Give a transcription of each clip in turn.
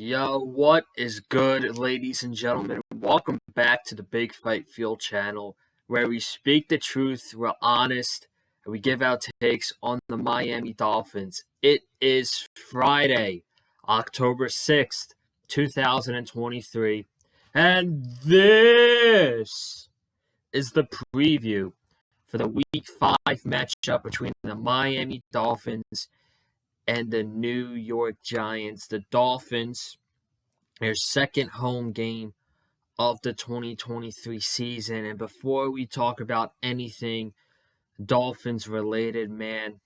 Yo, what is good, ladies and gentlemen? Welcome back to the Big Fight Field channel, where we speak the truth, we're honest, and we give out takes on the Miami Dolphins. It is Friday, October 6th, 2023, and this is the preview for the Week 5 matchup between the Miami Dolphins and the New York Giants. The Dolphins, their second home game of the 2023 season. And before we talk about anything Dolphins related, man,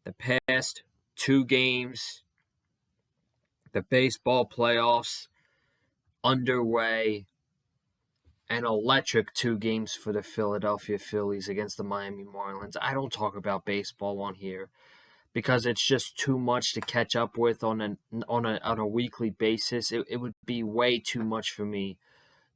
the past two games, the baseball playoffs underway, an electric two games for the Philadelphia Phillies against the Miami Marlins. I don't talk about baseball on here because it's just too much to catch up with on a weekly basis. It would be way too much for me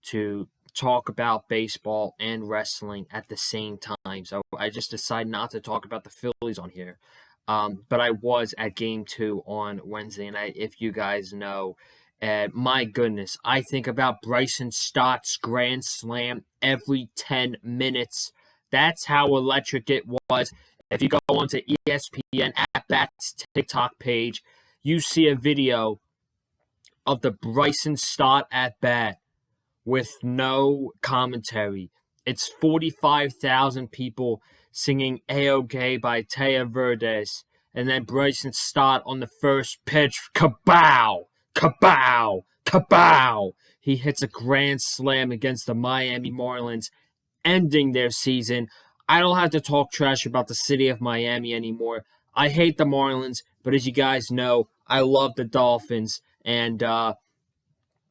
to talk about baseball and wrestling at the same time. So I just decided not to talk about the Phillies on here. But I was at Game 2 on Wednesday night, if you guys know. And my goodness, I think about Bryson Stott's grand slam every 10 minutes. That's how electric it was. If you go onto ESPN at Bat's TikTok page, you see a video of the Bryson Stott at bat with no commentary. It's 45,000 people singing A-OK by Taya Verdes, and then Bryson Stott on the first pitch, kabow, kabow, kabow. He hits a grand slam against the Miami Marlins, ending their season. I don't have to talk trash about the city of Miami anymore. I hate the Marlins, but as you guys know, I love the Dolphins. And now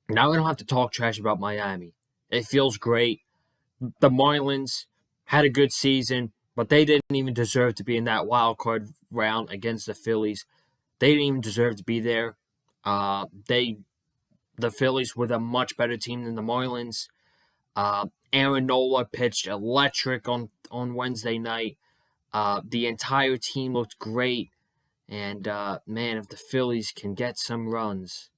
I don't have to talk trash about Miami. It feels great. The Marlins had a good season, but they didn't even deserve to be in that wild card round against the Phillies. They didn't even deserve to be there. The Phillies were a much better team than the Marlins. Aaron Nola pitched electric on Wednesday night. The entire team looked great. And, man, if the Phillies can get some runs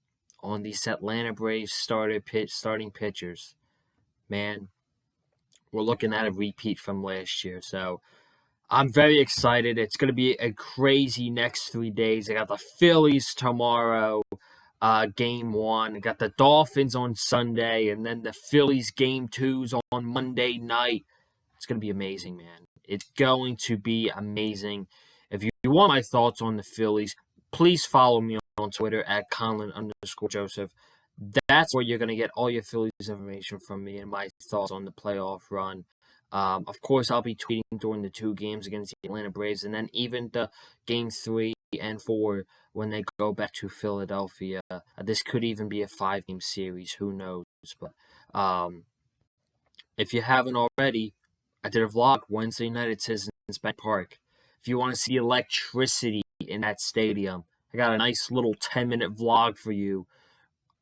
on these Atlanta Braves starting pitchers, man, we're looking at a repeat from last year. So I'm very excited. It's going to be a crazy next 3 days. I got the Phillies tomorrow. Game 1. I got the Dolphins on Sunday, and then the Phillies Game 2's on Monday night. It's going to be amazing, man. It's going to be amazing. If you want my thoughts on the Phillies, please follow me on Twitter at Conlin_Joseph. That's where you're going to get all your Phillies information from me and my thoughts on the playoff run. Of course, I'll be tweeting during the two games against the Atlanta Braves, and then even the Game 3 and 4 when they go back to Philadelphia. This could even be a 5-game series. Who knows? But if you haven't already, I did a vlog Wednesday night at Citizens Bank Park. If you want to see electricity in that stadium, I got a nice little 10-minute vlog for you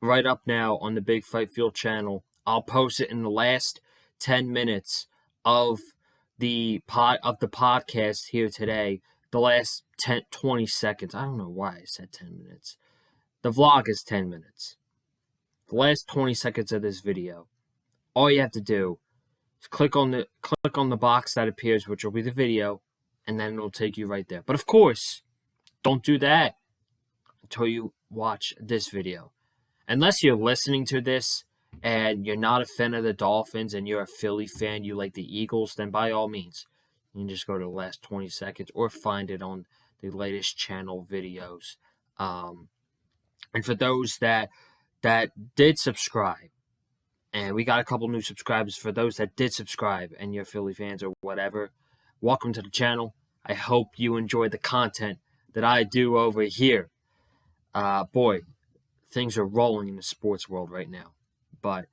right up now on the Big Fight Field channel. I'll post it in the last 10 minutes of the podcast here today. The last 20 seconds. I don't know why I said 10 minutes. The vlog is 10 minutes. The last 20 seconds of this video. All you have to do is click on the box that appears, which will be the video, and then it'll take you right there. But of course, don't do that until you watch this video. Unless you're listening to this and you're not a fan of the Dolphins and you're a Philly fan, you like the Eagles, then by all means, you can just go to the last 20 seconds or find it on the latest channel videos. And for those that did subscribe, and we got a couple new subscribers, for those that did subscribe and you're Philly fans or whatever, welcome to the channel. I hope you enjoy the content that I do over here. Boy, things are rolling in the sports world right now. But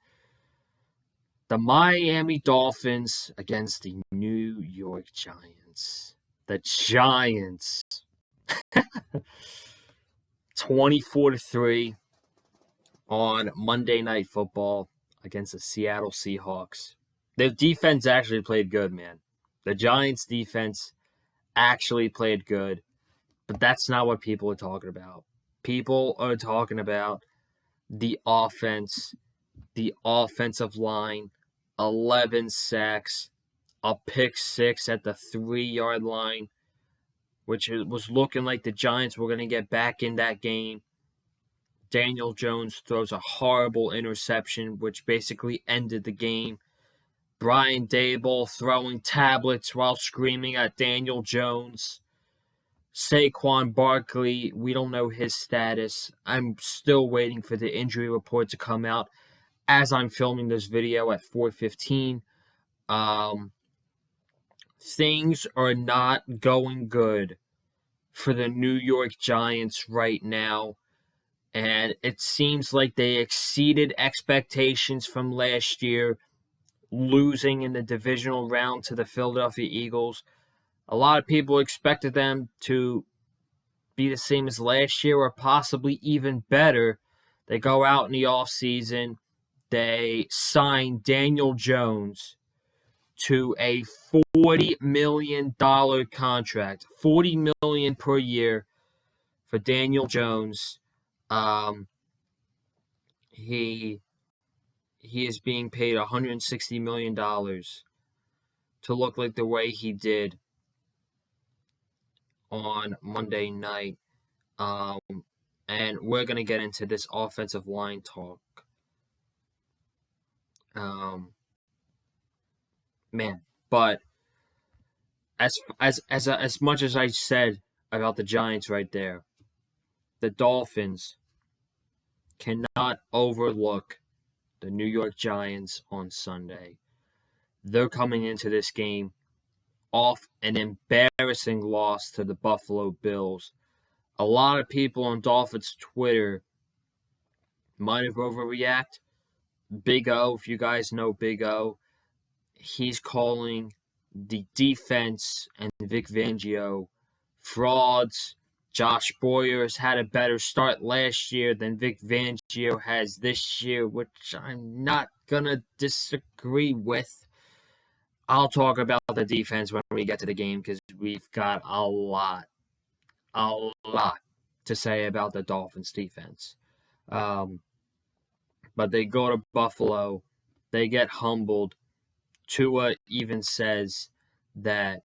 the Miami Dolphins against the New York Giants. The Giants. 24-3 on Monday Night Football against the Seattle Seahawks. Their defense actually played good, man. The Giants' defense actually played good. But that's not what people are talking about. People are talking about the offense, the offensive line, 11 sacks, a pick six at the 3-yard line, which was looking like the Giants were going to get back in that game. Daniel Jones throws a horrible interception, which basically ended the game. Brian Daboll throwing tablets while screaming at Daniel Jones. Saquon Barkley, we don't know his status. I'm still waiting for the injury report to come out as I'm filming this video at 4:15. Things are not going good for the New York Giants right now. And it seems like they exceeded expectations from last year, losing in the divisional round to the Philadelphia Eagles. A lot of people expected them to be the same as last year or possibly even better. They go out in the offseason. They sign Daniel Jones to a $40 million contract, $40 million per year for Daniel Jones. He is being paid $160 million to look like the way he did on Monday night. And we're going to get into this offensive line talk. But as much as I said about the Giants right there, the Dolphins cannot overlook the New York Giants on Sunday. They're coming into this game off an embarrassing loss to the Buffalo Bills. A lot of people on Dolphins Twitter might have overreacted. Big O, if you guys know Big O, he's calling the defense and Vic Fangio frauds. Josh Boyer has had a better start last year than Vic Fangio has this year, which I'm not going to disagree with. I'll talk about the defense when we get to the game because we've got a lot to say about the Dolphins defense. But they go to Buffalo. They get humbled. Tua even says that,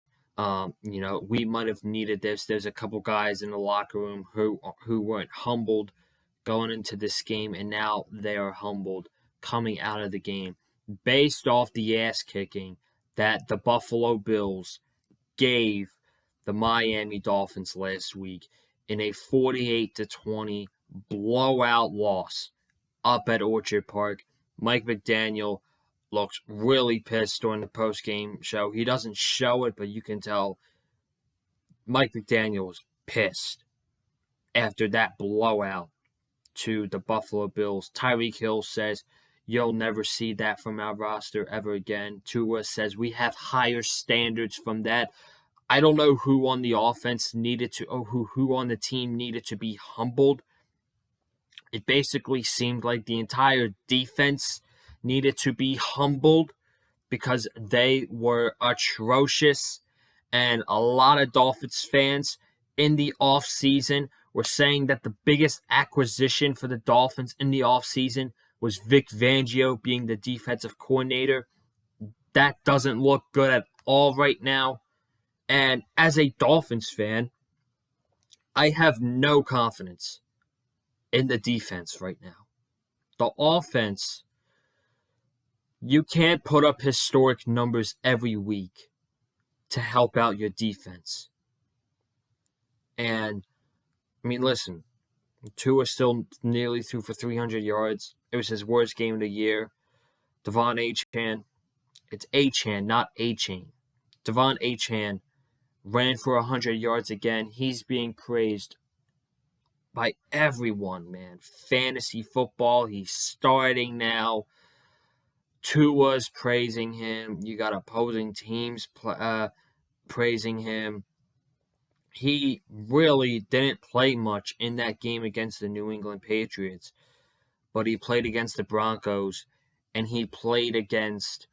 we might have needed this. There's a couple guys in the locker room who weren't humbled going into this game, and now they are humbled coming out of the game based off the ass kicking that the Buffalo Bills gave the Miami Dolphins last week in a 48-20 blowout loss up at Orchard Park. Mike McDaniel looks really pissed during the post-game show. He doesn't show it, but you can tell Mike McDaniel was pissed after that blowout to the Buffalo Bills. Tyreek Hill says, "You'll never see that from our roster ever again." Tua says, "We have higher standards from that." I don't know who on the offense needed to, or who on the team needed to be humbled. It basically seemed like the entire defense needed to be humbled because they were atrocious. And a lot of Dolphins fans in the offseason were saying that the biggest acquisition for the Dolphins in the offseason was Vic Fangio being the defensive coordinator. That doesn't look good at all right now. And as a Dolphins fan, I have no confidence in the defense right now. The offense, you can't put up historic numbers every week to help out your defense. And, listen, Tua still nearly threw for 300 yards. It was his worst game of the year. Devon Achane, it's Achane, not A-Chain. Devon Achane ran for 100 yards again. He's being praised by everyone, man. Fantasy football, he's starting now. Tua's praising him. You got opposing teams praising him. He really didn't play much in that game against the New England Patriots, but he played against the Broncos, and he played against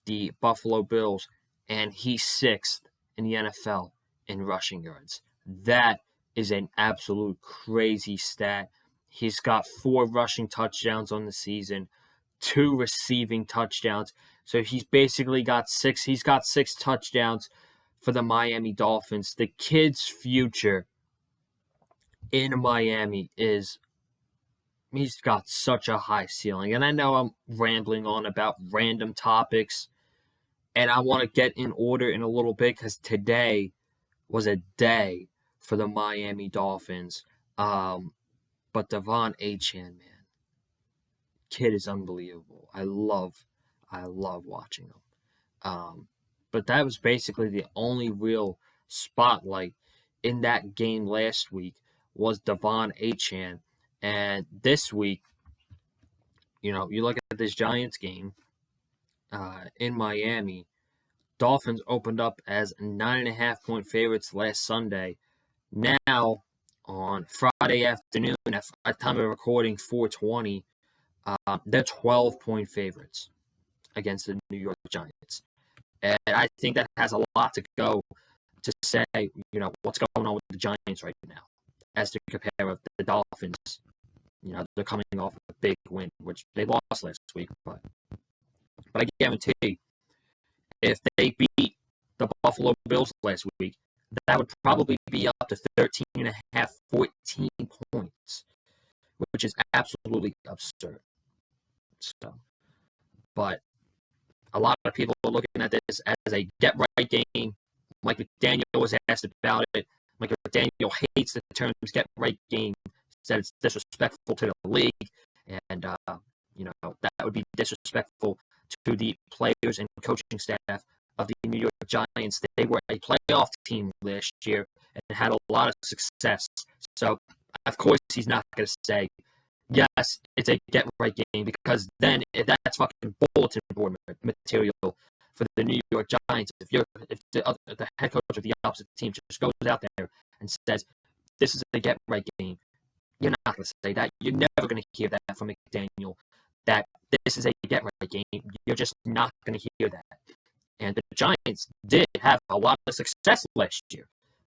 the Buffalo Bills, and he's 6th in the NFL in rushing yards. That is an absolute crazy stat. He's got 4 rushing touchdowns on the season, 2 receiving touchdowns. So he's basically got 6. He's got 6 touchdowns for the Miami Dolphins. The kid's future in Miami he's got such a high ceiling. And I know I'm rambling on about random topics, and I want to get in order in a little bit because today was a day for the Miami Dolphins. But Devon Achane, man, kid is unbelievable. I love watching him. But that was basically the only real spotlight in that game last week was Devon Achane. And this week, you look at this Giants game in Miami. Dolphins opened up as 9.5-point favorites last Sunday. Now, on Friday afternoon, at time of recording, 4:20, they're 12-point favorites against the New York Giants. And I think that has a lot to go to say, what's going on with the Giants right now as to compare with the Dolphins. They're coming off a big win, which they lost last week. But I guarantee if they beat the Buffalo Bills last week, that would probably be up to 13.5, 14 points, which is absolutely absurd. So, but a lot of people are looking at this as a get-right game. Mike McDaniel was asked about it. Mike McDaniel hates the term get-right game, said it's disrespectful to the league, and, that would be disrespectful to the players and coaching staff of the New York Giants. They were a playoff team last year and had a lot of success. So, of course, he's not going to say, yes, it's a get-right game, because then that's fucking bulletin board material for the New York Giants. If the head coach of the opposite team just goes out there and says, this is a get-right game, you're not going to say that. You're never going to hear that from McDaniel, that this is a get-right game. You're just not going to hear that. And the Giants did have a lot of success last year.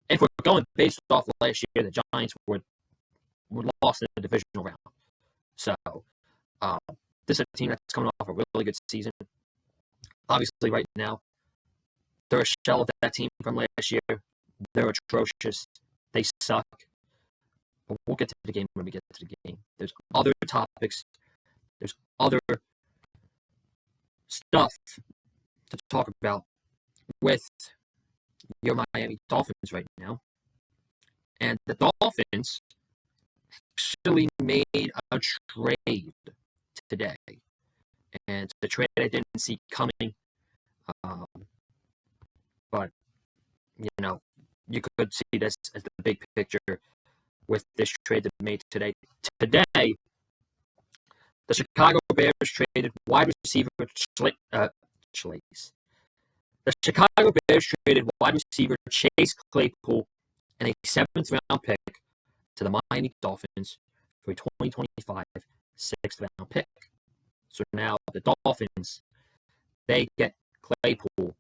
If we're going based off last year, the Giants were lost in the divisional round. So, this is a team that's coming off a really good season. Obviously, right now, they're a shell of that team from last year. They're atrocious. They suck. But we'll get to the game when we get to the game. There's other topics. There's other stuff to talk about with your Miami Dolphins right now. And the Dolphins actually made a trade today. And it's a trade I didn't see coming. But, you could see this as the big picture with this trade that made today. Today, the Chicago Bears traded wide receiver Chase. The Chicago Bears traded wide receiver Chase Claypool and a 7th-round pick to the Miami Dolphins for a 2025 6th-round pick. So now the Dolphins, they get Claypool.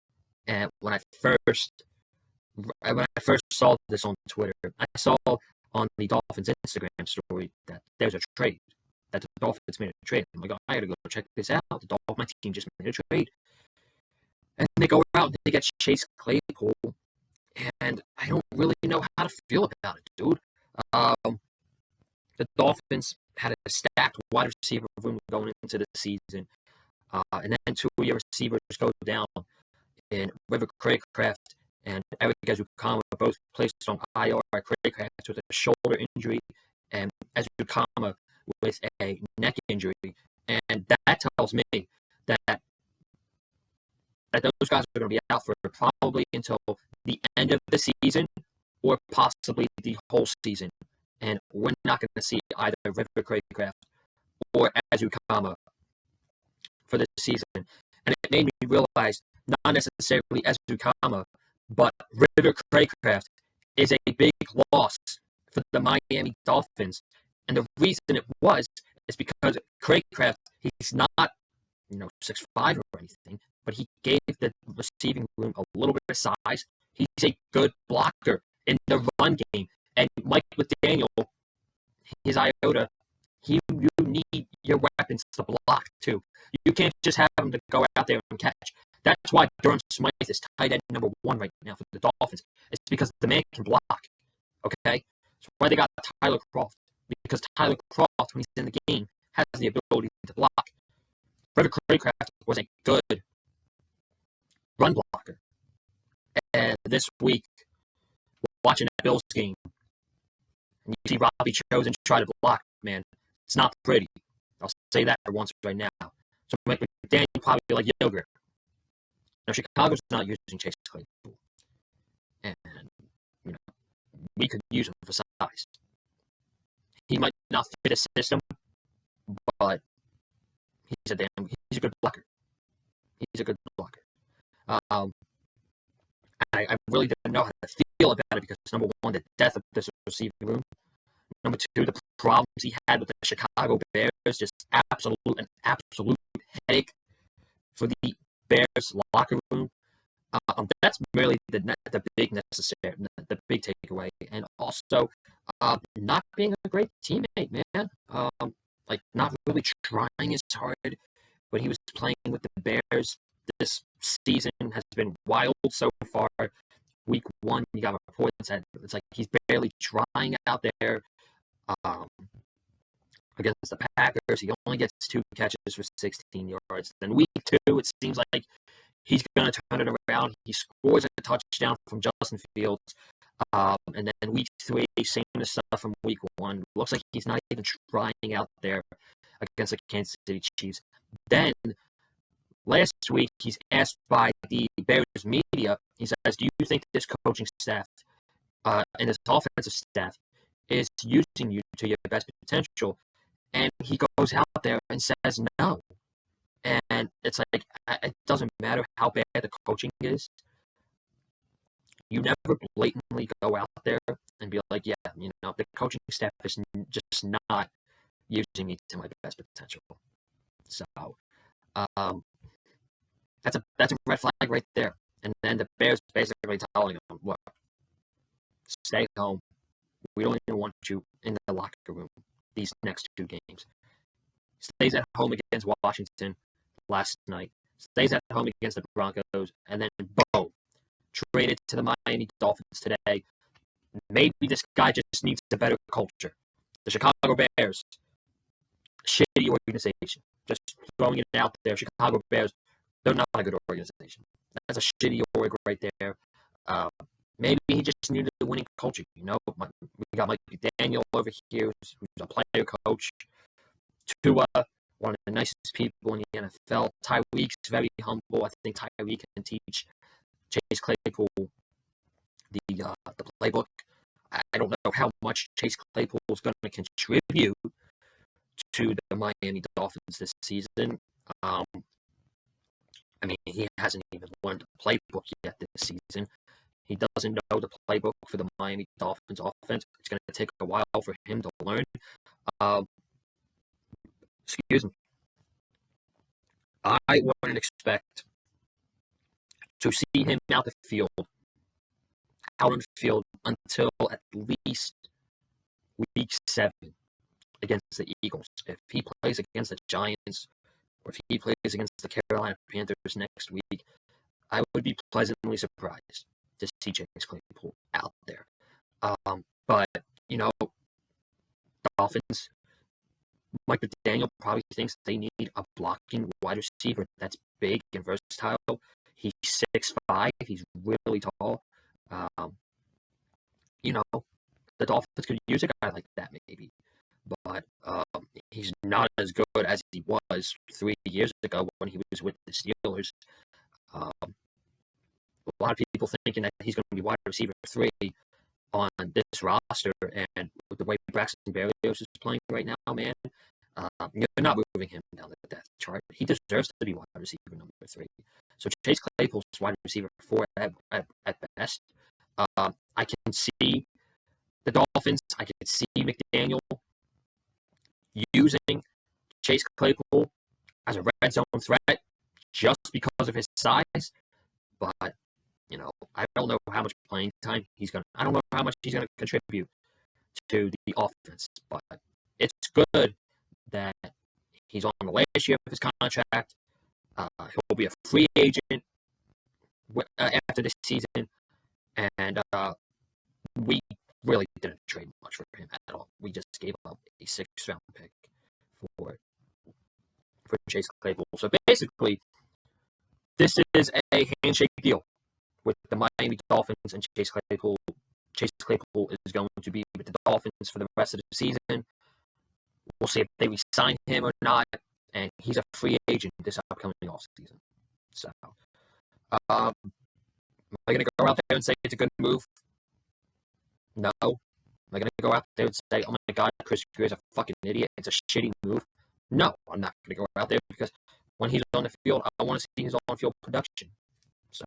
And when I first saw this on Twitter, I saw on the Dolphins Instagram story that there's a trade, that the Dolphins made a trade. I'm like, I gotta go check this out. My team just made a trade. And they go out and they get Chase Claypool. And I don't really know how to feel about it, dude. The Dolphins had a stacked wide receiver room going into the season. And then 2 of your receivers go down in River Craycraft and Eric Ezukama, both placed on IR. Craycraft with a shoulder injury and Ezukama with a neck injury. And that tells me that those guys are going to be out for probably until the end of the season or possibly the whole season. And we're not going to see either River Craycraft or Ezukama for this season. And it made me realize not necessarily Ezukama, but River Craycraft is a big loss for the Miami Dolphins. And the reason it was is because Craycraft, he's not 6'5" or anything, but he gave the receiving room a little bit of size. He's a good blocker in the run game. And Mike McDaniel, his iota, You need your weapons to block too. You can't just have them to go out there and catch. That's why Durham Smythe is tight end number 1 right now for the Dolphins. It's because the man can block. Okay, that's why they got Tyler Croft. Because Tyler Croft, when he's in the game, has the ability to block. Frederick Craycraft was a good run blocker. And this week, watching that Bills game, and you see Robbie Chosen try to block, man, it's not pretty. I'll say that for once right now. So McDaniel probably like yogurt. Now Chicago's not using Chase Claypool, and you know we could use him for size. He might not fit a system, but he's a good blocker. He's a good blocker. I really didn't know how to feel about it because number one, the death of this receiving room. Number two, the problems he had with the Chicago Bears, just an absolute headache for the Bears locker room. That's really the big takeaway, and also not being a great teammate, man. Like not really trying as hard when he was playing with the Bears. This season has been wild so far. Week 1, you got reports that it's like he's barely trying out there. Against the Packers, he only gets 2 catches for 16 yards. Then week 2, it seems like he's going to turn it around. He scores a touchdown from Justin Fields. And then week 3, same stuff from week 1. Looks like he's not even trying out there against the Kansas City Chiefs. Then last week, he's asked by the Bears media, he says, do you think this coaching staff and this offensive staff is using you to your best potential? And he goes out there and says no. And it's like, it doesn't matter how bad the coaching is. You never blatantly go out there and be like, yeah, the coaching staff is just not using me to my best potential. So, that's a red flag right there. And then the Bears basically telling him, look, stay home. We don't even want you in the locker room these next 2 games. Stays at home against Washington last night. Stays at home against the Broncos. And then, boom, traded to the Miami Dolphins today. Maybe this guy just needs a better culture. The Chicago Bears, shitty organization. Just throwing it out there. Chicago Bears, they're not a good organization. That's a shitty org right there. Maybe he just needed a winning culture. We got Mike Daniel over here, who's a player coach. Tua, one of the nicest people in the NFL. Tyreek's very humble. I think Tyreek can teach Chase Claypool the playbook. I don't know how much Chase Claypool is going to contribute to the Miami Dolphins this season. He hasn't even learned the playbook yet this season. He doesn't know the playbook for the Miami Dolphins offense. It's going to take a while for him to learn. Excuse me. I wouldn't expect to see him out on the field until at least week 7 against the Eagles. If he plays against the Giants or if he plays against the Carolina Panthers next week, I would be pleasantly surprised to see Chase Claypool out there. But, Dolphins, Mike McDaniel probably thinks they need a blocking wide receiver that's big and versatile. He's 6'5". He's really tall. The Dolphins could use a guy like that maybe. But he's not as good as he was 3 years ago when he was with the Steelers. A lot of people thinking that he's going to be wide receiver 3 on this roster, and with the way Braxton Berrios is playing right now, man, you're not moving him down the depth chart. He deserves to be wide receiver number 3. So Chase Claypool's wide receiver 4 at best. I can see the Dolphins. I can see McDaniel using Chase Claypool as a red zone threat just because of his size. But, I don't know how much playing time I don't know how much he's going to contribute to the offense. But it's good last year of his contract. He'll be a free agent after this season, and we really didn't trade much for him at all. We just gave up a 6th-round pick for Chase Claypool. So basically, this is a handshake deal with the Miami Dolphins and Chase Claypool. Chase Claypool is going to be with the Dolphins for the rest of the season. We'll see if they re-sign him or not, and he's a free agent this upcoming offseason. So, am I going to go out there and say it's a good move? No. Am I going to go out there and say, oh my God, Chris Greer's a fucking idiot, it's a shitty move? No, I'm not going to go out there because when he's on the field, I want to see his on-field production. So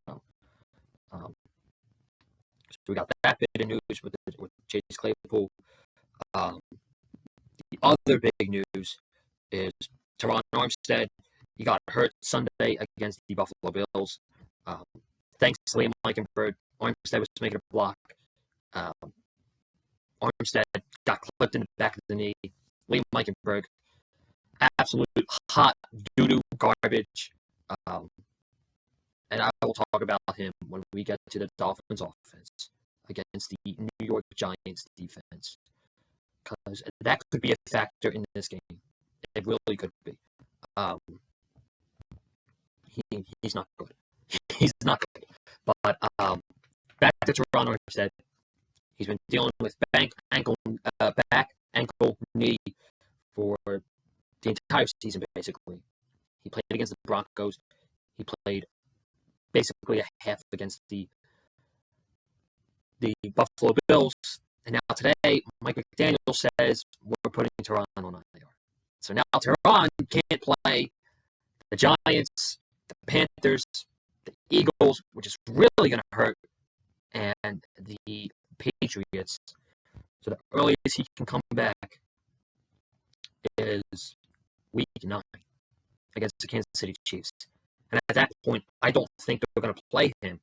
we got that bit of news with Chase Claypool. The other big news is Teron Armstead. He got hurt Sunday against the Buffalo Bills. Thanks to Liam Eichenberg, Armstead was making a block. Armstead got clipped in the back of the knee. Liam Eichenberg, absolute hot doo-doo garbage. And I will talk about him when we get to the Dolphins offense against the New York Giants defense. Because that could be a factor in this game. It really could be. He's not good. He's not good. But back to Teron Armstead. He's been dealing with back, ankle, knee for the entire season, basically. He played against the Broncos. He played basically a half against the Buffalo Bills. And now today, Mike McDaniel says we're putting Teron on IR. So now Teron can't play the Giants, the Panthers, the Eagles, which is really going to hurt, and the Patriots. So the earliest he can come back is week 9 against the Kansas City Chiefs. And at that point, I don't think they're going to play him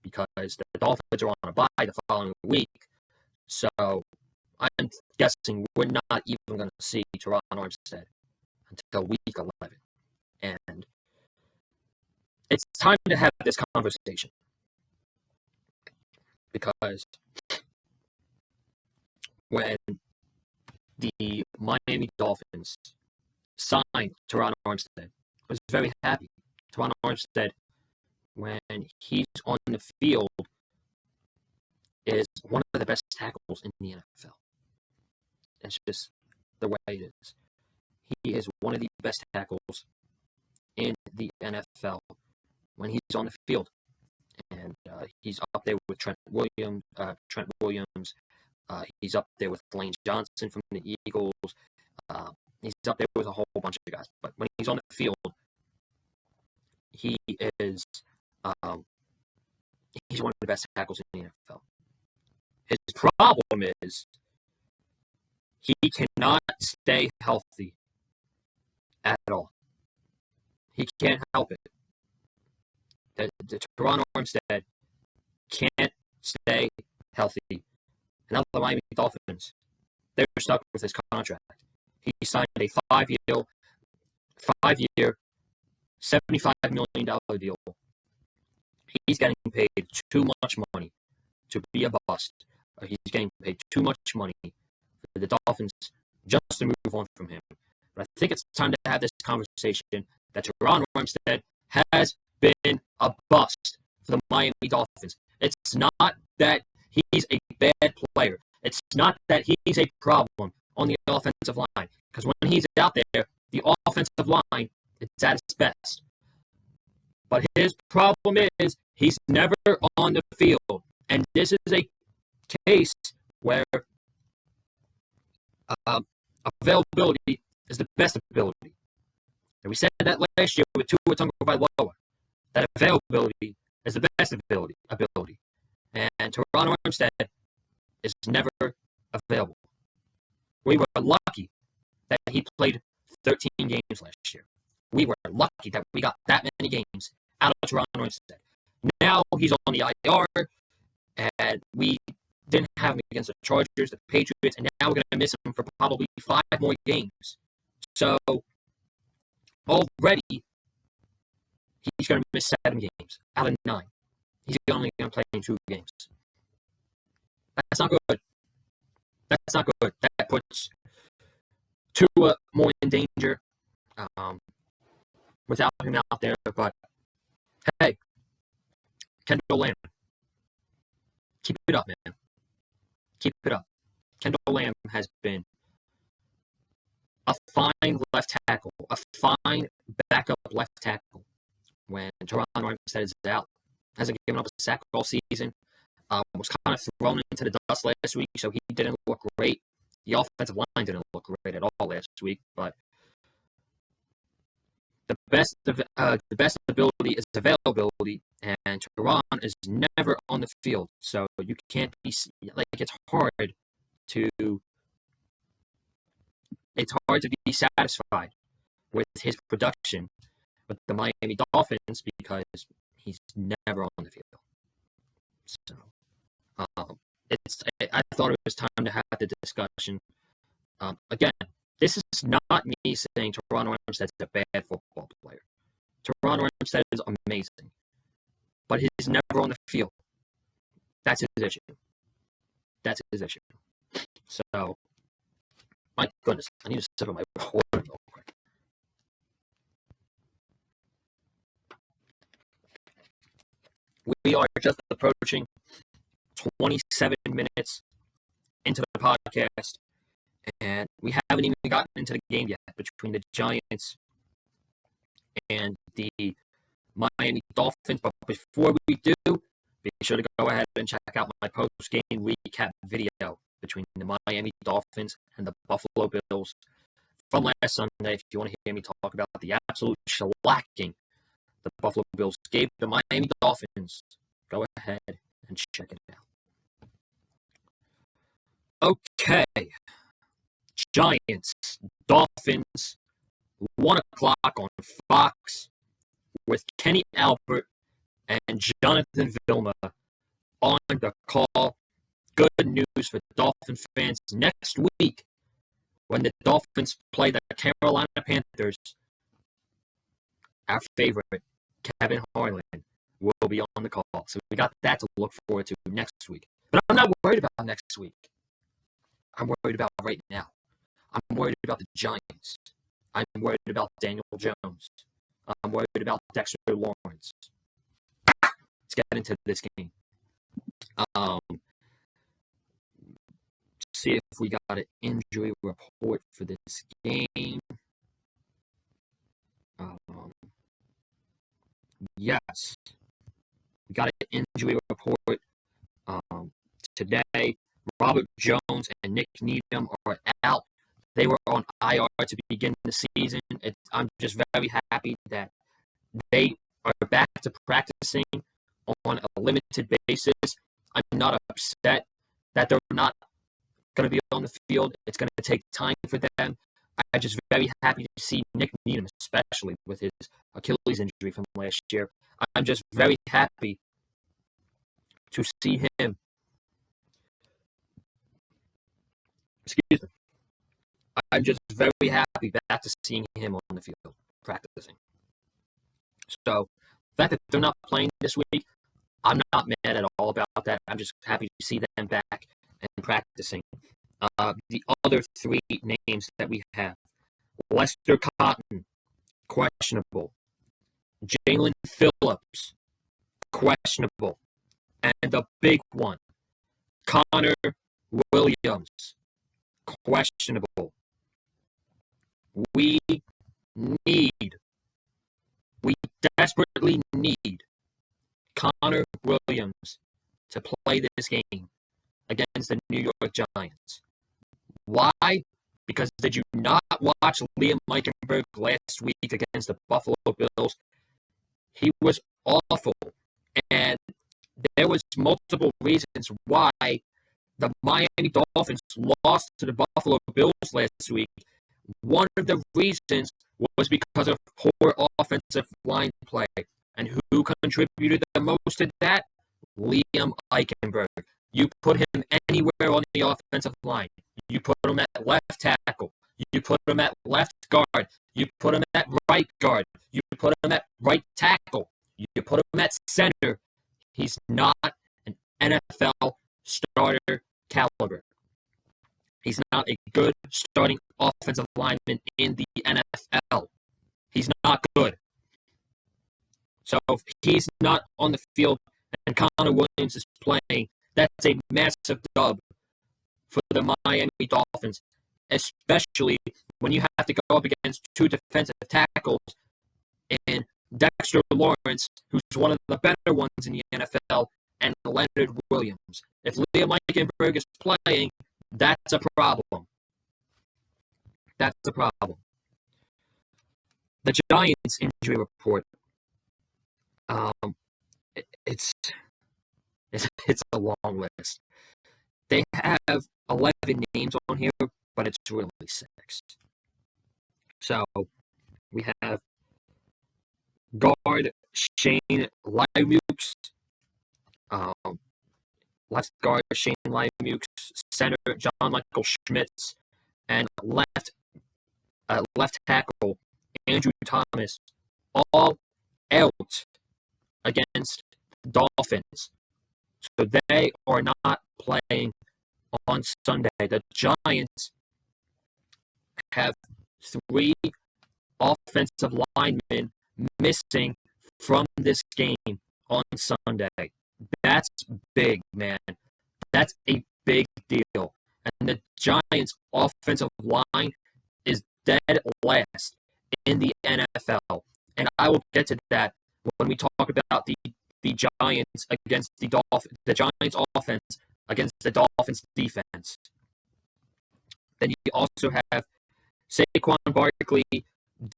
because the Dolphins are on a bye the following week. So I'm guessing we're not even going to see Teron Armstead until week 11. And it's time to have this conversation because when the Miami Dolphins signed Teron Armstead, I was very happy. Teron Armstead, when he's on the field, is one of the best tackles in the NFL. It's just the way it is. He is one of the best tackles in the NFL when he's on the field. And he's up there with Trent Williams. He's up there with Lane Johnson from the Eagles. He's up there with a whole bunch of guys. But when he's on the field, he is he's one of the best tackles in the NFL. His problem is he cannot stay healthy at all. He can't help it. The Teron Armstead can't stay healthy. And now the Miami Dolphins, they're stuck with his contract. He signed a five-year, $75 million deal. He's getting paid too much money to be a bust. He's getting paid too much money for the Dolphins just to move on from him. But I think it's time to have this conversation that Teron Armstead has been a bust for the Miami Dolphins. It's not that he's a bad player. It's not that he's a problem on the offensive line. Because when he's out there, the offensive line is at its best. But his problem is he's never on the field. And this is a case where availability is the best ability. And we said that last year with Tua Tagovailoa, that availability is the best ability. And Teron Armstead is never available. We were lucky that he played 13 games last year. We were lucky that we got that many games out of Teron Armstead. Now he's on the IR, and we didn't have him against the Chargers, the Patriots, and now we're going to miss him for probably 5 more games. So already he's going to miss 7 games out of 9. He's only going to play in 2 games. That's not good. That's not good. That puts Tua more in danger without him out there. But hey, Kendall Lamb, keep it up, man. Keep it up. Kendall Lamb has been a fine left tackle, a fine backup left tackle when Teron Armstead is out. Hasn't given up a sack all season. Was kind of thrown into the dust last week, so he didn't look great. The offensive line didn't look great at all last week, but the best ability is availability, and Teron is never on the field, so you can't be like it's hard to be satisfied with his production with the Miami Dolphins because he's never on the field. So I thought it was time to have the discussion. Again, this is not me saying Teron Armstead's a bad football player. Teron Armstead is amazing, but he's never on the field. That's his issue. That's his issue. So, my goodness, I need to sip on my water real quick. We are just approaching 27 minutes into the podcast, and we haven't even gotten into the game yet between the Giants and the Miami Dolphins. But before we do, be sure to go ahead and check out my post-game recap video between the Miami Dolphins and the Buffalo Bills from last Sunday. If you want to hear me talk about the absolute shellacking the Buffalo Bills gave the Miami Dolphins, go ahead and check it out. Okay. Giants, Dolphins, 1 o'clock on Fox with Kenny Albert and Jonathan Vilma on the call. Good news for Dolphin fans. Next week, when the Dolphins play the Carolina Panthers, our favorite, Kevin Harlan, will be on the call. So we got that to look forward to next week. But I'm not worried about next week. I'm worried about right now. I'm worried about the Giants. I'm worried about Daniel Jones. I'm worried about Dexter Lawrence. Let's get into this game. See if we got an injury report for this game. Yes, we got an injury report today. Robert Jones and Nick Needham are out. They were on IR to begin the season. I'm just very happy that they are back to practicing on a limited basis. I'm not upset that they're not going to be on the field. It's going to take time for them. I'm just very happy to see Nick Needham, especially with his Achilles injury from last year. I'm just very happy to see him. Excuse me. I'm just very happy back to seeing him on the field practicing. So, the fact that they're not playing this week, I'm not mad at all about that. I'm just happy to see them back and practicing. The other 3 names that we have: Lester Cotton, questionable. Jalen Phillips, questionable. And the big one, Connor Williams, questionable. We desperately need Connor Williams to play this game against the New York Giants. Why? Because did you not watch Liam Eichenberg last week against the Buffalo Bills? He was awful. And there was multiple reasons why the Miami Dolphins lost to the Buffalo Bills last week. One of the reasons was because of poor offensive line play. And who contributed the most to that? Liam Eichenberg. You put him anywhere on the offensive line. You put him at left tackle. You put him at left guard. You put him at right guard. You put him at right tackle. You put him at center. He's not an NFL starter caliber. He's not a good starting offensive lineman in the NFL. He's not good. So if he's not on the field and Connor Williams is playing, that's a massive dub for the Miami Dolphins, especially when you have to go up against two defensive tackles in Dexter Lawrence, who's one of the better ones in the NFL, and Leonard Williams. If Liam Eichenberg is playing, that's a problem. That's a problem. The Giants injury report. It's a long list. They have 11 names on here, but it's really 6. So we have guard Shane Lymukes, left guard Shane Lymukes, center John Michael Schmitz, and left tackle Andrew Thomas, all out against the Dolphins. So they are not playing on Sunday. The Giants have 3 offensive linemen missing from this game on Sunday. That's big, man. That's a big deal. And the Giants' offensive line is dead last in the NFL. And I will get to that when we talk about the Giants against the Dolphins, the Giants' offense against the Dolphins' defense. Then you also have Saquon Barkley,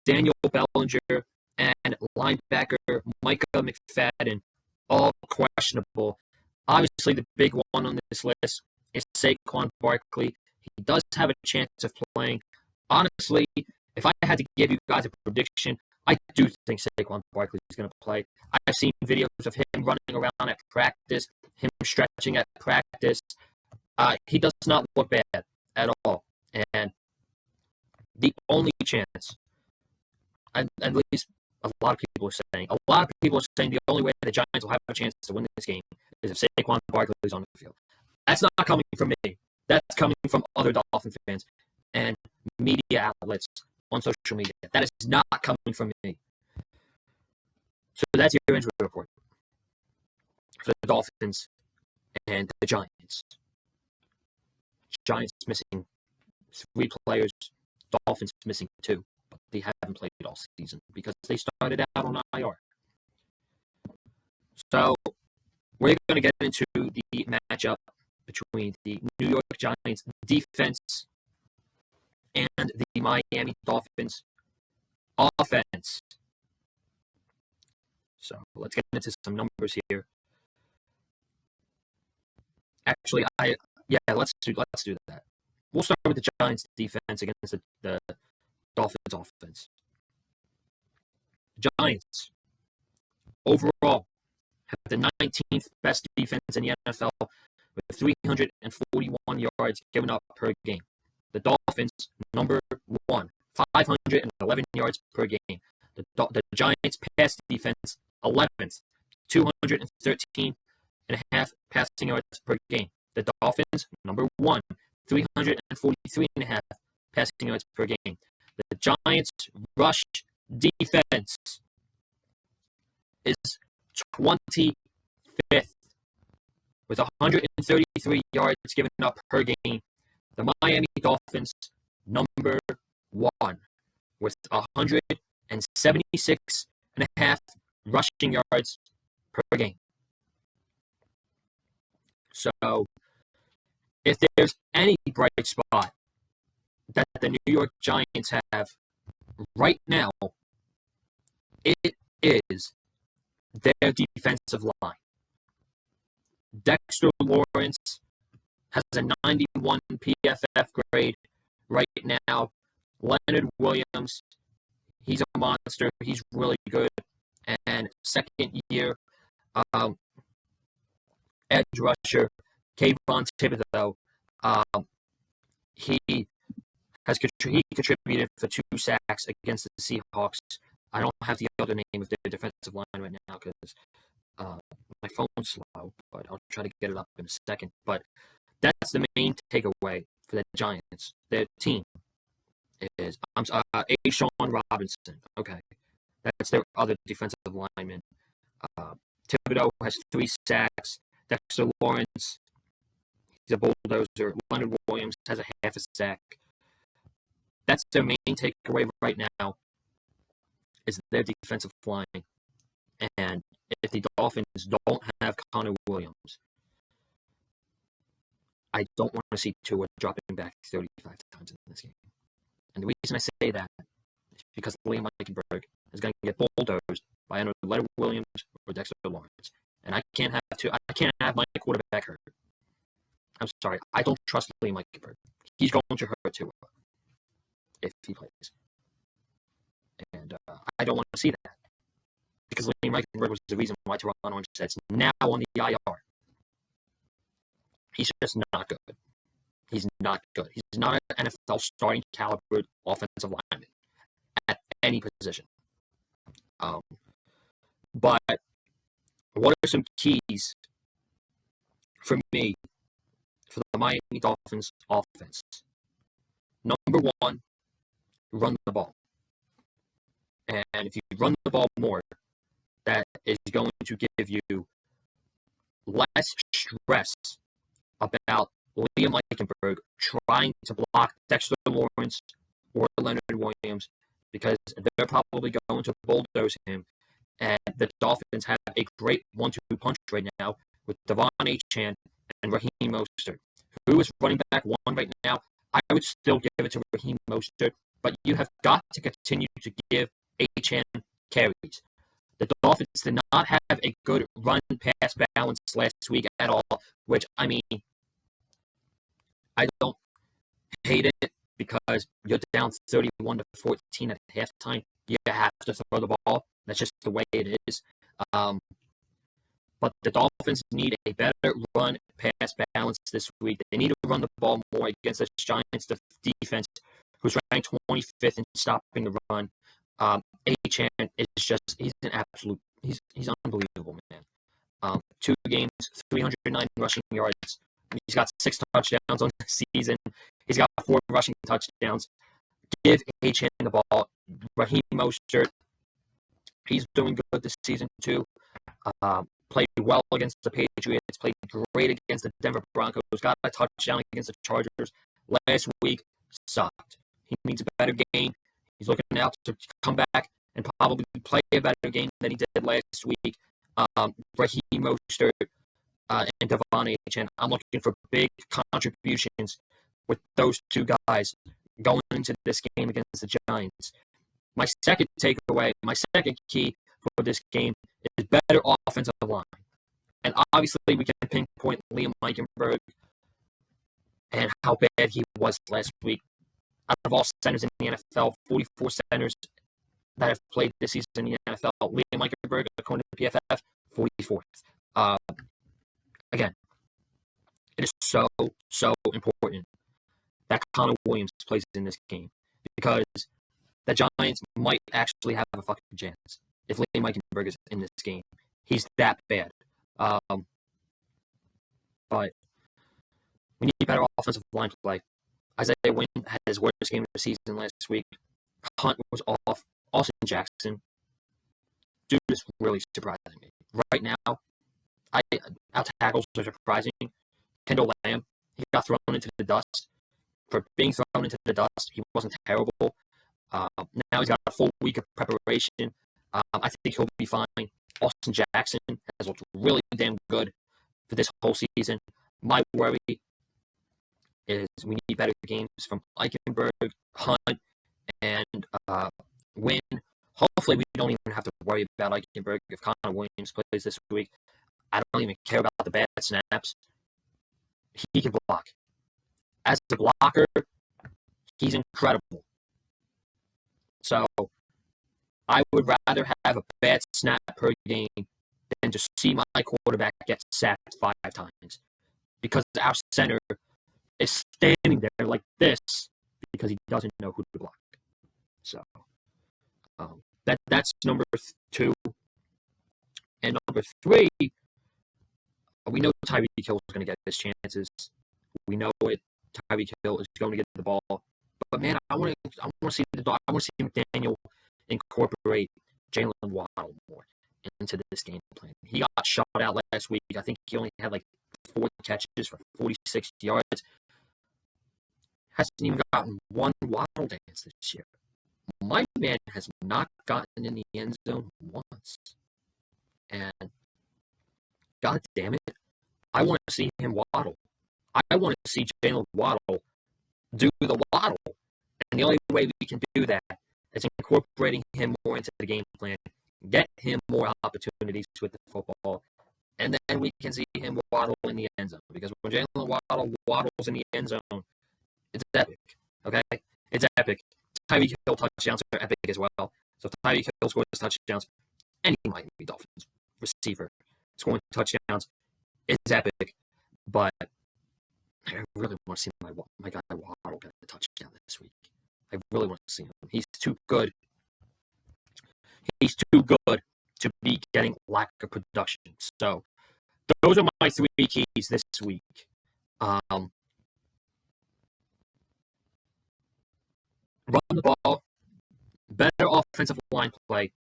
Daniel Bellinger, and linebacker Micah McFadden, all questionable. Obviously, the big one on this list is Saquon Barkley. He does have a chance of playing. Honestly, if I had to give you guys a prediction, I do think Saquon Barkley is going to play. I've seen videos of him running around at practice, him stretching at practice. He does not look bad at all. And the only chance, and at least a lot of people are saying the only way the Giants will have a chance to win this game is if Saquon Barkley is on the field. That's not coming from me. That's coming from other Dolphin fans and media outlets on social media. That is not coming from me. So that's your injury report for the Dolphins and the Giants. Giants missing 3 players, Dolphins missing 2, but they haven't played all season because they started out on IR. So we're going to get into the matchup between the New York Giants defense and the Miami Dolphins offense. So let's get into some numbers here. Actually, let's do that. We'll start with the Giants defense against the Dolphins offense. Giants overall have the 19th best defense in the NFL with 341 yards given up per game. The Dolphins, number 1, 511 yards per game. The Giants pass defense, 11th, 213.5 passing yards per game. The Dolphins, number 1, 343.5 passing yards per game. The Giants' rush defense is 25th with 133 yards given up per game. The Miami Dolphins, number 1, with 176.5 rushing yards per game. So, if there's any bright spot that the New York Giants have right now, it is their defensive line. Dexter Lawrence has a 91 PFF grade right now. Leonard Williams, he's a monster. He's really good. And second year edge rusher Kayvon Thibodeau, he he contributed for 2 sacks against the Seahawks. I don't have the other name of their defensive line right now because my phone's slow, but I'll try to get it up in a second. But that's the main takeaway for the Giants. Their team is Sean Robinson. Okay, that's their other defensive lineman. Thibodeau has 3 sacks. Dexter Lawrence, he's a bulldozer. Leonard Williams has a half a sack. That's their main takeaway right now, is their defensive line. And if the Dolphins don't have Connor Williams, I don't want to see Tua dropping back 35 times in this game. And the reason I say that is because Liam Eichenberg is going to get bulldozed by either Leonard Williams or Dexter Lawrence. And I can't have my quarterback hurt. I'm sorry. I don't trust Liam Eichenberg. He's going to hurt Tua if he plays. And I don't want to see that. Because Liam Eichenberg was the reason why Teron Armstead's now on the IR. He's just not good. He's not good. He's not an NFL starting caliber offensive lineman at any position. But what are some keys for me for the Miami Dolphins offense? Number 1, run the ball. And if you run the ball more, that is going to give you less stress about Liam Eichenberg trying to block Dexter Lawrence or Leonard Williams, because they're probably going to bulldoze him. And the Dolphins have a great 1-2 punch right now with Devon Achane and Raheem Mostert. Who is running back 1 right now? I would still give it to Raheem Mostert, but you have got to continue to give Achane carries. The Dolphins did not have a good run-pass balance last week at all, which, I mean, I don't hate it because you're down 31-14 at halftime. You have to throw the ball. That's just the way it is. But the Dolphins need a better run-pass balance this week. They need to run the ball more against the Giants' defense, who's ranked 25th in stopping the run. Achane is he's unbelievable, man. 2 games, 309 rushing yards. He's got 6 touchdowns on the season. He's got 4 rushing touchdowns. Give Achane the ball. Raheem Mostert, he's doing good this season too. Played well against the Patriots. Played great against the Denver Broncos. Got a touchdown against the Chargers last week. Sucked. He needs a better game. He's looking out to come back and probably play a better game than he did last week. Raheem Mostert and Devon Achane, I'm looking for big contributions with those 2 guys going into this game against the Giants. My second takeaway, my second key for this game is better offensive line. And obviously we can pinpoint Liam Eichenberg and how bad he was last week. Out of all centers in the NFL, 44 centers that have played this season in the NFL, Liam Eichenberg, according to PFF, 44th. Again, it is so important that Connor Williams plays in this game, because the Giants might actually have a fucking chance if Liam Eichenberg is in this game. He's that bad. But we need better offensive line play. Isaiah Wynn had his worst game of the season last week. Hunt was off. Austin Jackson. Dude is really surprising me. Right now, our tackles are surprising. Kendall Lamb, he got thrown into the dust. For being thrown into the dust, he wasn't terrible. Now he's got a full week of preparation. I think he'll be fine. Austin Jackson has looked really damn good for this whole season. My worry is we need better games from Eichenberg, Hunt, and Wynn. Hopefully we don't even have to worry about Eichenberg if Connor Williams plays this week. I don't even care about the bad snaps. He can block. As a blocker, he's incredible. So I would rather have a bad snap per game than to see my quarterback get sacked 5 times. Because our center is standing there like this because he doesn't know who to block. So that's number 2. And number 3, we know Tyreek Hill is going to get his chances. We know it. Tyreek Hill is going to get the ball. But man, I want to see McDaniel incorporate Jalen Waddle more into this game plan. He got shot out last week. I think he only had like 4 catches for 46 yards. Hasn't even gotten one Waddle dance this year. My man has not gotten in the end zone once. And God damn it, I want to see him waddle. I want to see Jalen Waddle do the waddle. And the only way we can do that is incorporating him more into the game plan, get him more opportunities with the football, and then we can see him waddle in the end zone. Because when Jalen Waddle waddles in the end zone, it's epic. Okay? It's epic. Tyreek Hill touchdowns are epic as well. So if Tyreek Hill scores touchdowns, any Miami Dolphins receiver scoring touchdowns is epic. But I really want to see my guy Waddle get a touchdown this week. I really want to see him. He's too good. He's too good to be getting lack of production. So those are my 3 keys this week. Run the ball, better offensive line play,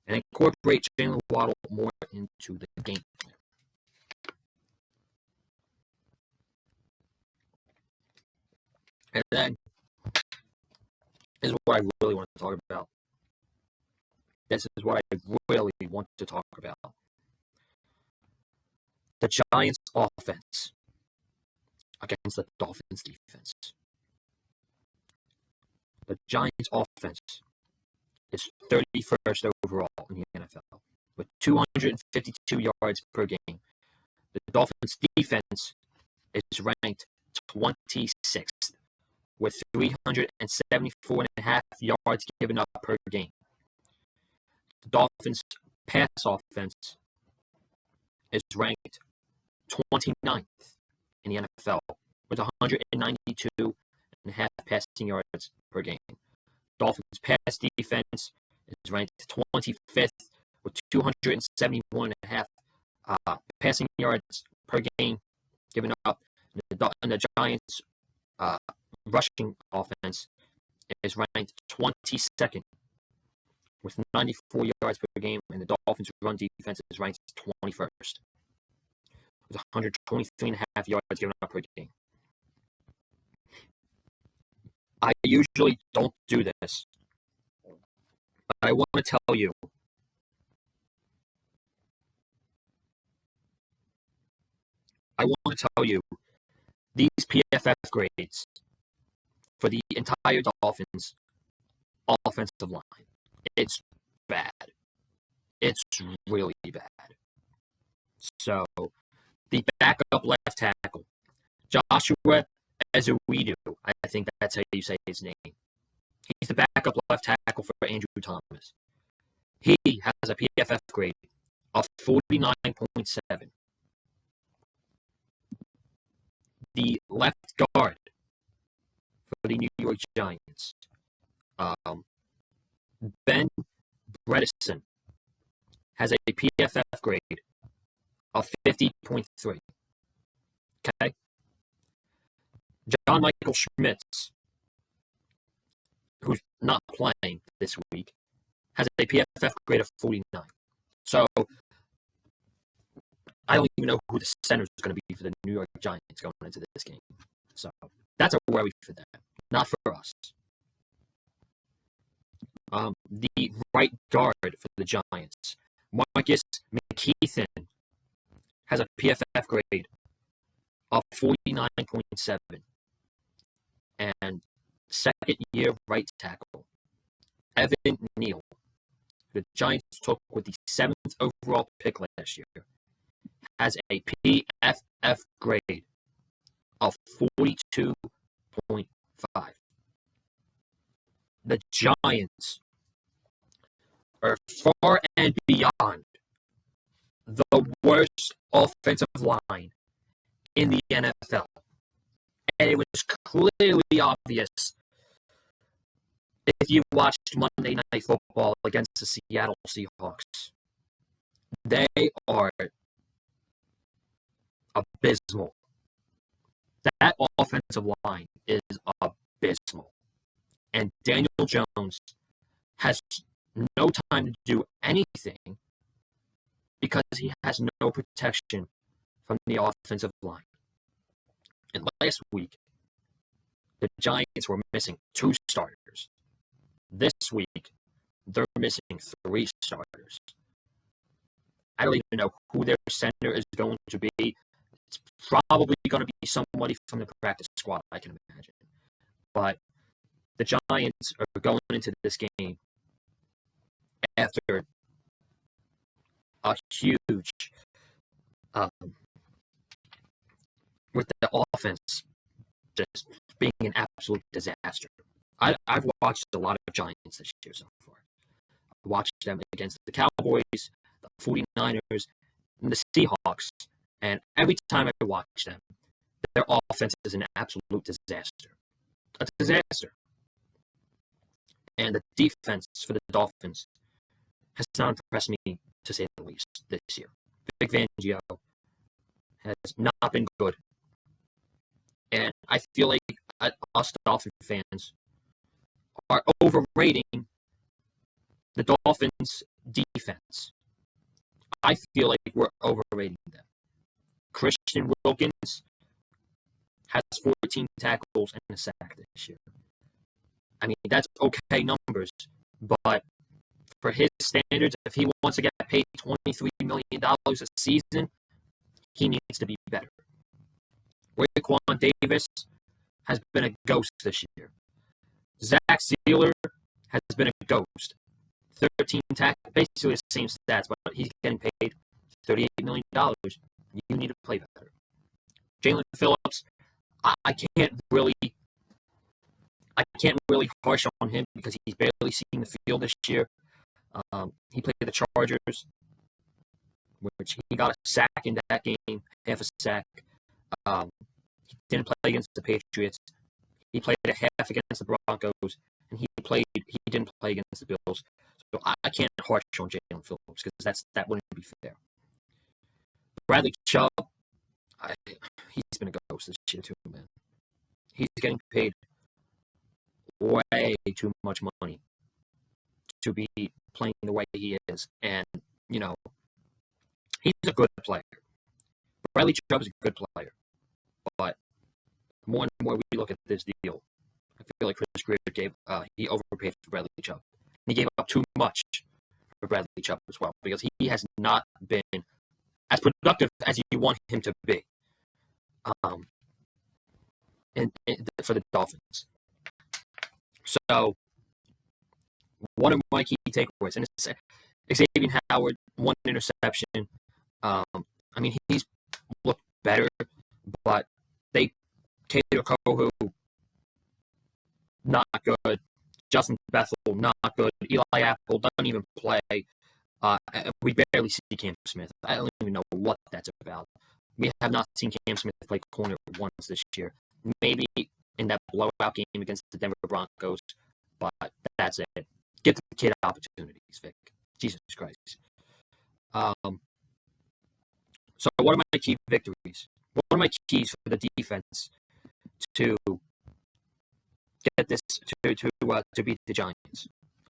and incorporate Jalen Waddle more into the game plan. And then is what I really want to talk about. This is what I really want to talk about. The Giants' offense against the Dolphins' defense. The Giants' offense is 31st overall in the NFL with 252 yards per game. The Dolphins' defense is ranked 26th with 374.5 yards given up per game. The Dolphins' pass offense is ranked 29th in the NFL with 192.5 passing yards per game. Dolphins' pass defense is ranked 25th with 271.5 passing yards per game given up. And the Giants' rushing offense is ranked 22nd with 94 yards per game, and the Dolphins' run defense is ranked 21st with 123.5 yards given up per game. I usually don't do this, but I want to tell you these PFF grades for the entire Dolphins offensive line. It's bad. It's really bad. So, the backup left tackle, Joshua Ezewedu, I think that's how you say his name. He's the backup left tackle for Andrew Thomas. He has a PFF grade of 49.7. The left guard for the New York Giants, Ben Bredesen, has a PFF grade of 50.3. Okay? John Michael Schmitz, who's not playing this week, has a PFF grade of 49. So, I don't even know who the center is going to be for the New York Giants going into this game. So, that's a worry for them, not for us. The right guard for the Giants, Marcus McKeithen, has a PFF grade of 49.7. And second-year right tackle, Evan Neal, the Giants took with the 7th overall pick last year, has a PFF grade of 42.5. The Giants are far and beyond the worst offensive line in the NFL. And it was clearly obvious if you watched Monday Night Football against the Seattle Seahawks, they are abysmal. That offensive line is abysmal. And Daniel Jones has no time to do anything because he has no protection from the offensive line. And last week, the Giants were missing 2 starters. This week, they're missing 3 starters. I don't even know who their center is going to be. It's probably going to be somebody from the practice squad, I can imagine. But the Giants are going into this game after a huge, with the offense just being an absolute disaster. I've watched a lot of Giants this year so far. I watched them against the Cowboys, the 49ers, and the Seahawks. And every time I watch them, their offense is an absolute disaster. A disaster. And the defense for the Dolphins has not impressed me, to say the least, this year. Vic Fangio has not been good. And I feel like us Dolphin fans are overrating the Dolphins' defense. I feel like we're overrating them. Christian Wilkins has 14 tackles and a sack this year. I mean, that's okay numbers, but for his standards, if he wants to get paid $23 million a season, he needs to be better. Raekwon Davis has been a ghost this year. Zach Sealer has been a ghost. 13 tackles, basically the same stats, but he's getting paid $38 million. You need to play better. Jalen Phillips, I can't really harsh on him because he's barely seen the field this year. He played the Chargers, which he got a sack in that game, half a sack. He didn't play against the Patriots. He played a half against the Broncos, and he didn't play against the Bills. So I can't harsh on Jalen Phillips because that wouldn't be fair. Bradley Chubb, he's been a ghost this year too, man. He's getting paid way too much money to be playing the way he is. And, he's a good player. Bradley Chubb is a good player. But more and more we look at this deal, I feel like Chris Greer he overpaid for Bradley Chubb. And he gave up too much for Bradley Chubb as well because he has not been as productive as you want him to be for the Dolphins. So, one of my key takeaways, and it's Xavier Howard, 1 interception. He's looked better, but Kato Kohu, not good. Justin Bethel, not good. Eli Apple doesn't even play. We barely see Cam Smith. I don't even know what that's about. We have not seen Cam Smith play corner once this year. Maybe in that blowout game against the Denver Broncos, but that's it. Get the kid opportunities, Vic. Jesus Christ. So what are my key victories? What are my keys for the defense to get this to beat the Giants?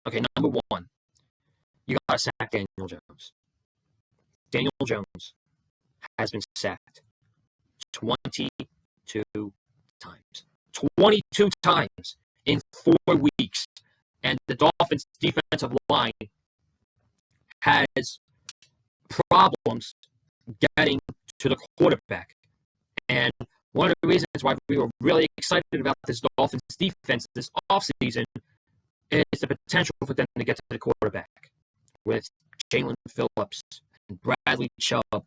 Okay, number 1, you got to sack Daniel Jones. Daniel Jones has been sacked 22 times. 22 times in 4 weeks. And the Dolphins' defensive line has problems getting to the quarterback. And one of the reasons why we were really excited about this Dolphins defense this offseason is the potential for them to get to the quarterback with Jalen Phillips and Bradley Chubb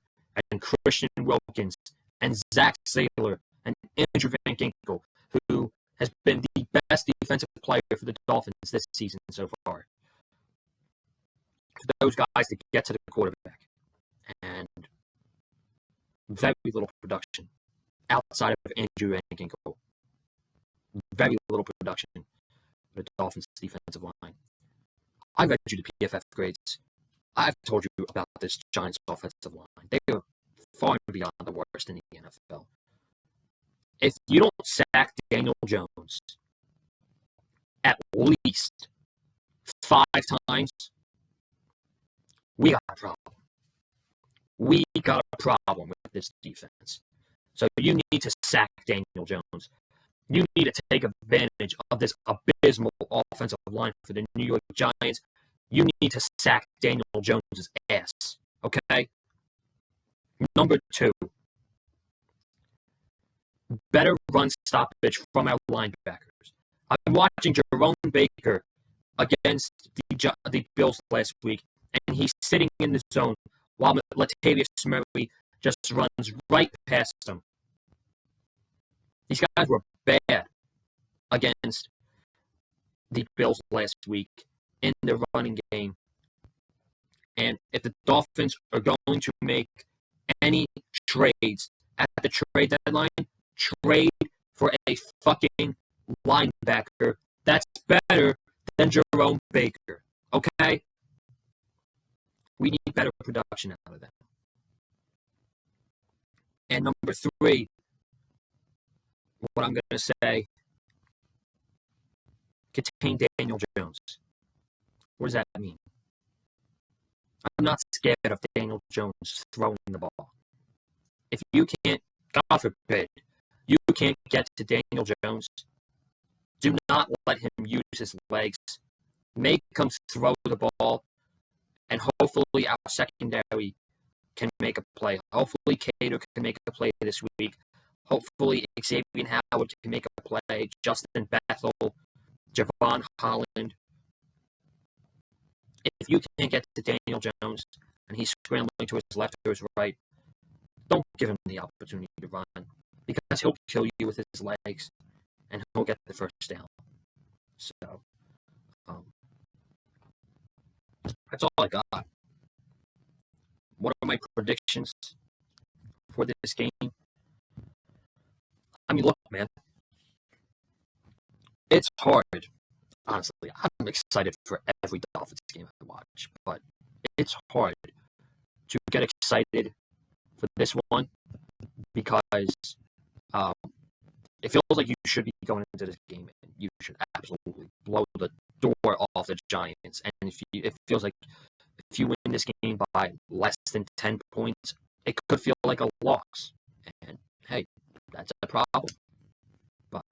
and Christian Wilkins and Zach Saylor and Andrew Van Ginkel, who has been the best defensive player for the Dolphins this season so far. For those guys to get to the quarterback. And very little production outside of Andrew Van Ginkel. Very little production. with the Dolphins' defensive line. I read you the PFF grades. I've told you about this Giants offensive line. They are far and beyond the worst in the NFL. If you don't sack Daniel Jones at least 5 times, we got a problem. We got a problem with this defense. So you need to sack Daniel Jones. You need to take advantage of this abysmal offensive line for the New York Giants. You need to sack Daniel Jones' ass. Okay? Number 2, better run stoppage from our linebackers. I'm watching Jerome Baker against the Bills last week, and he's sitting in the zone while Latavius Murray just runs right past him. These guys were bad against the Bills last week in the running game. And if the Dolphins are going to make any trades at the trade deadline, trade for a fucking linebacker that's better than Jerome Baker. Okay? We need better production out of them. And number 3, what I'm going to say, contain Daniel Jones. What does that mean? I'm not scared of Daniel Jones throwing the ball. If you can't, God forbid, you can't get to Daniel Jones, do not let him use his legs. Make him throw the ball, and hopefully our secondary can make a play. Hopefully Cater can make a play this week. Hopefully Xavier Howard can make a play. Justin Bethel, Javon Holland. If you can't get to Daniel Jones and he's scrambling to his left or his right, don't give him the opportunity to run, because he'll kill you with his legs and he'll get the first down. So, that's all I got. What are my predictions for this game? I mean, look, man, it's hard. Honestly, I'm excited for every Dolphins game I watch, but it's hard to get excited for this one because it feels like you should be going into this game and you should absolutely blow the door off the Giants. And it feels like if you win this game by less than 10 points, it could feel like a loss. And hey, that's a problem. But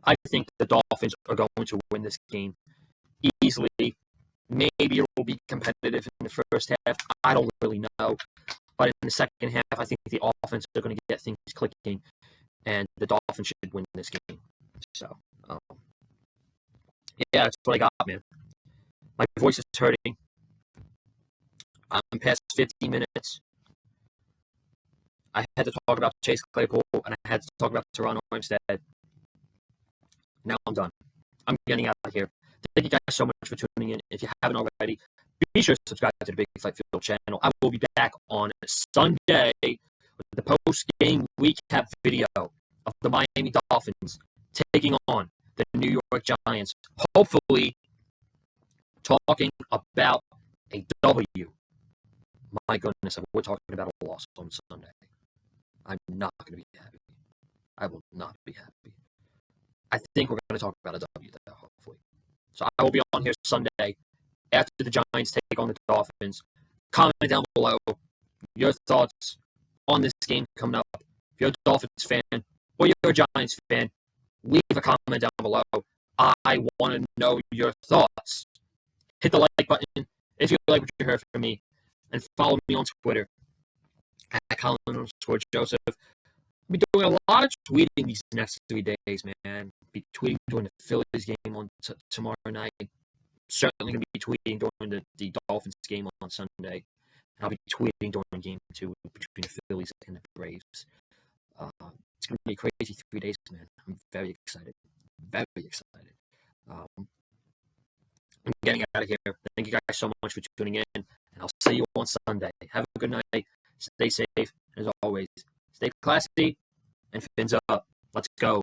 I think the Dolphins are going to win this game easily. Maybe it will be competitive in the first half. I don't really know. But in the second half, I think the offense are going to get things clicking, and the Dolphins should win this game. So, yeah, that's what I got, man. My voice is hurting. I'm past 50 minutes. I had to talk about Chase Claypool, and I had to talk about Toronto instead. Now I'm done. I'm getting out of here. Thank you guys so much for tuning in. If you haven't already, be sure to subscribe to the Big Fight Field channel. I will be back on Sunday with the post-game recap video of the Miami Dolphins taking on the New York Giants. Hopefully, talking about a W. My goodness, if we're talking about a loss on Sunday, I'm not going to be happy. I will not be happy. I think we're going to talk about a W, though, hopefully. So I will be on here Sunday after the Giants take on the Dolphins. Comment down below your thoughts on this game coming up. If you're a Dolphins fan or you're a Giants fan, leave a comment down below. I want to know your thoughts. Hit the like button if you like what you heard from me. And follow me on Twitter at Conlin_Joseph. I'll be doing a lot of tweeting these next 3 days, man. I'll be tweeting during the Phillies game on tomorrow night. Certainly going to be tweeting during the Dolphins game on Sunday. And I'll be tweeting during game 2 between the Phillies and the Braves. It's going to be a crazy 3 days, man. I'm very excited. Very excited. I'm getting out of here. Thank you guys so much for tuning in. And I'll see you on Sunday. Have a good night. Stay safe. As always, stay classy and fins up. Let's go.